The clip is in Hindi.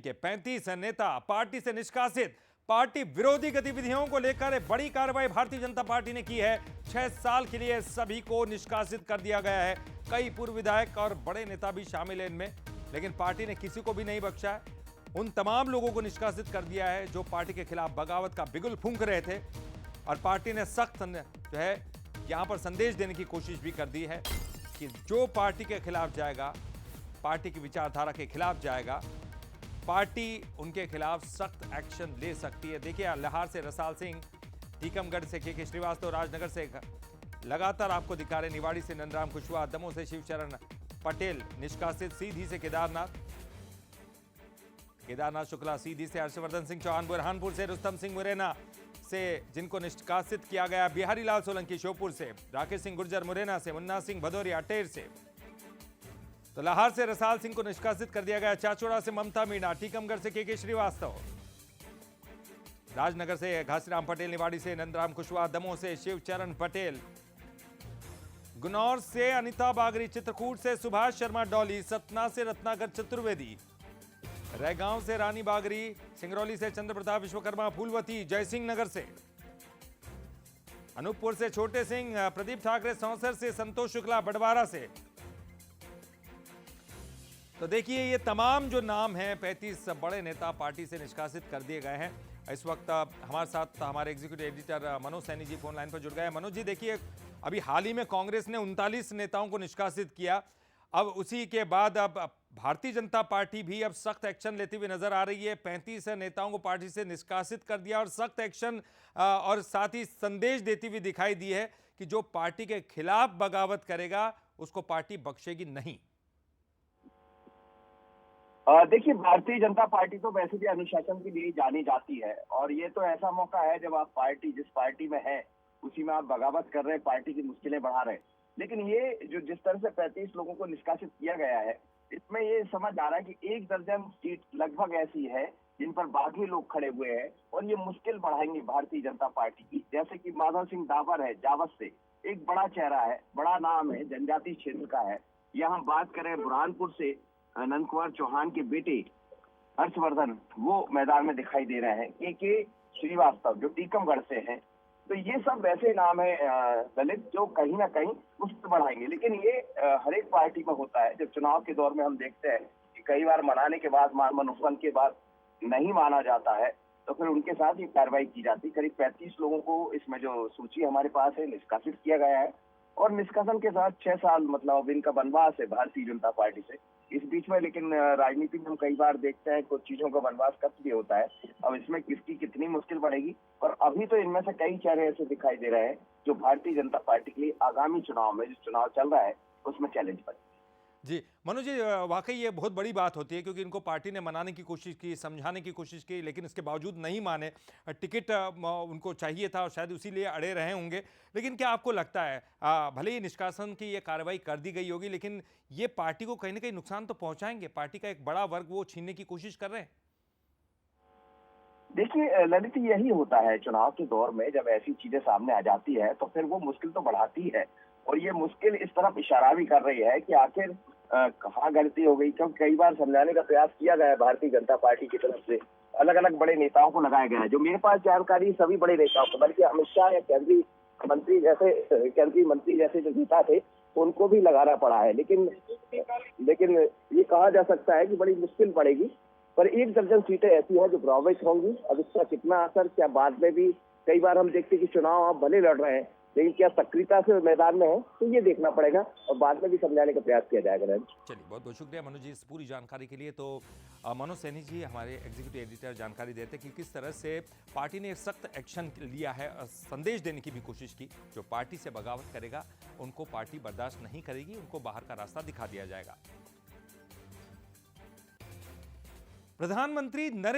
के 35 नेता पार्टी से निष्कासित। पार्टी विरोधी गतिविधियों को लेकर बड़ी कार्रवाई भारतीय जनता पार्टी ने की है। 6 साल के लिए सभी को निष्कासित कर दिया गया है। कई पूर्व विधायक और बड़े नेता भी शामिल हैं इनमें, लेकिन पार्टी ने किसी को भी नहीं बख्शा है। उन तमाम लोगों को निष्कासित कर दिया है जो पार्टी के खिलाफ बगावत का बिगुल फूंक रहे थे। और पार्टी ने सख्त जो है यहां पर संदेश देने की कोशिश भी कर दी है कि जो पार्टी के खिलाफ जाएगा, पार्टी की विचारधारा के खिलाफ जाएगा, पार्टी उनके खिलाफ सख्त एक्शन ले सकती है। देखिए, लाहौर से रसाल सिंह, टीकमगढ़ से के श्रीवास्तव, राजनगर से लगातार आपको दिखा रहे, निवाड़ी से नंदराम कुशवाहा, दमोह से शिवचरण पटेल निष्कासित, सीधी से केदारनाथ शुक्ला, सीधी से हर्षवर्धन सिंह चौहान, बुरहानपुर से रुस्तम सिंह मुरैना से जिनको निष्कासित किया गया, बिहारी लाल सोलंकी श्योपुर से, राकेश सिंह गुर्जर मुरैना से, मुन्ना सिंह भदौरिया अटेर से। तो लाहौर से रसाल सिंह को निष्कासित कर दिया गया, चाचौड़ा से ममता मीणा, टीकमगढ़ से के श्रीवास्तव, राजनगर से घासीराम पटेल, निवाड़ी से नंदराम कुशवाहा, दमोह से शिवचरण पटेल, गुनौर से अनिता बागरी, चित्रकूट से सुभाष शर्मा डॉली, सतना से रत्नाकर चतुर्वेदी, रैगांव से रानी बागरी, सिंगरौली से चंद्र प्रताप विश्वकर्मा, फूलवती, जयसिंह नगर से, अनूपपुर से छोटे सिंह, प्रदीप ठाकरे, सौंसर से संतोष शुक्ला, बड़वारा से। तो देखिए, ये तमाम जो नाम हैं, 35 बड़े नेता पार्टी से निष्कासित कर दिए गए हैं। इस वक्त हमारे साथ हमारे executive editor Manoj Saini ji phone line पर जुड़ गए हैं। मनोज जी, देखिए, अभी हाल ही में कांग्रेस ने 39 नेताओं को निष्कासित किया। अब उसी के बाद अब भारतीय जनता पार्टी भी अब सख्त एक्शन लेती हुई नजर आ रही है। 35 नेताओं को पार्टी से निष्कासित कर दिया और सख्त एक्शन और साथ ही संदेश देती हुई दिखाई दी है कि जो पार्टी के खिलाफ बगावत करेगा उसको पार्टी बख्शेगी नहीं। देखिए, भारतीय जनता पार्टी तो वैसे भी अनुशासन के लिए जानी जाती है और ये तो ऐसा मौका है जब आप जिस पार्टी में है उसी में आप बगावत कर रहे हैं, पार्टी की मुश्किलें बढ़ा रहे हैं। लेकिन ये जो जिस तरह से 35 लोगों को निष्कासित किया गया है, इसमें ये समझ आ रहा है कि 1 दर्जन सीट लगभग ऐसी है जिन पर बागी लोग खड़े हुए हैं और ये मुश्किल बढ़ाएंगे भारतीय जनता पार्टी की। जैसे कि माधव सिंह डाबर है जावस से, एक बड़ा चेहरा है, बड़ा नाम है, जनजातीय क्षेत्र का है। या हम बात करें बुरहानपुर से नंद कुमार चौहान के बेटे हर्षवर्धन, वो मैदान में दिखाई दे रहे हैं। के श्रीवास्तव जो टीकमगढ़ से हैं। तो ये सब ऐसे नाम है दलित जो कहीं ना कहीं मुश्किल बढ़ाएंगे। लेकिन ये हर एक पार्टी में होता है। जब चुनाव के दौर में हम देखते हैं कि कई बार मनाने के बाद, मनोपन के बाद नहीं माना जाता है, तो फिर उनके साथ ही कार्रवाई की जाती है। करीब 35 लोगों को इसमें जो सूची हमारे पास है निष्कासित किया गया है और निष्कासन के साथ 6 साल मतलब इनका वनवास है भारतीय जनता पार्टी से। इस बीच में लेकिन राजनीति में हम कई बार देखते हैं कुछ चीजों का वनवास कब भी होता है। अब इसमें किसकी कितनी मुश्किल बढ़ेगी, और अभी तो इनमें से कई चेहरे ऐसे दिखाई दे रहे हैं जो भारतीय जनता पार्टी के लिए आगामी चुनाव में, जो चुनाव चल रहा है, उसमें चैलेंज बने। जी मनोज जी, वाकई ये बहुत बड़ी बात होती है क्योंकि इनको पार्टी ने मनाने की कोशिश की, समझाने की कोशिश की, लेकिन इसके बावजूद नहीं माने। टिकट उनको चाहिए था और शायद इसीलिए अड़े रहे होंगे। लेकिन क्या आपको लगता है, भले ही निष्कासन की ये कार्रवाई कर दी गई होगी, लेकिन ये पार्टी को कहीं ना कहीं नुकसान तो पहुंचाएंगे? पार्टी का एक बड़ा वर्ग वो छीनने की कोशिश कर रहे हैं। देखिए ललित, यही होता है चुनाव के दौर में, जब ऐसी चीजें सामने आ जाती है तो फिर वो मुश्किल तो बढ़ाती है। और ये मुश्किल इस तरफ इशारा भी कर रही है कि आखिर कहाँ गलती हो गई। क्योंकि कई बार समझाने का प्रयास किया गया है भारतीय जनता पार्टी की तरफ से, अलग अलग बड़े नेताओं को लगाया गया है। जो मेरे पास जानकारी सभी बड़े नेताओं को, बल्कि अमित शाह या केंद्रीय मंत्री जैसे जो नेता थे उनको भी लगाना पड़ा है। लेकिन ये कहा जा सकता है कि बड़ी मुश्किल पड़ेगी। पर 1 दर्जन सीटें ऐसी हैं जो प्रभावित होंगी। अब इसका कितना असर, क्या बाद में भी कई बार हम देखते हैं कि चुनाव आप भले लड़ रहे हैं लेकिन क्या सक्रियता से मैदान में है, तो ये देखना पड़ेगा और बाद में भी समझाने का प्रयास किया जाएगा। चलिए, बहुत बहुत शुक्रिया मनोज जी इस पूरी जानकारी के लिए। तो मनोज सैनी जी हमारे एग्जीक्यूटिव एडिटर जानकारी देते कि किस तरह से पार्टी ने सख्त एक्शन लिया है, संदेश देने की भी कोशिश की। जो पार्टी से बगावत करेगा उनको पार्टी बर्दाश्त नहीं करेगी, उनको बाहर का रास्ता दिखा दिया जाएगा। प्रधानमंत्री नरेंद्र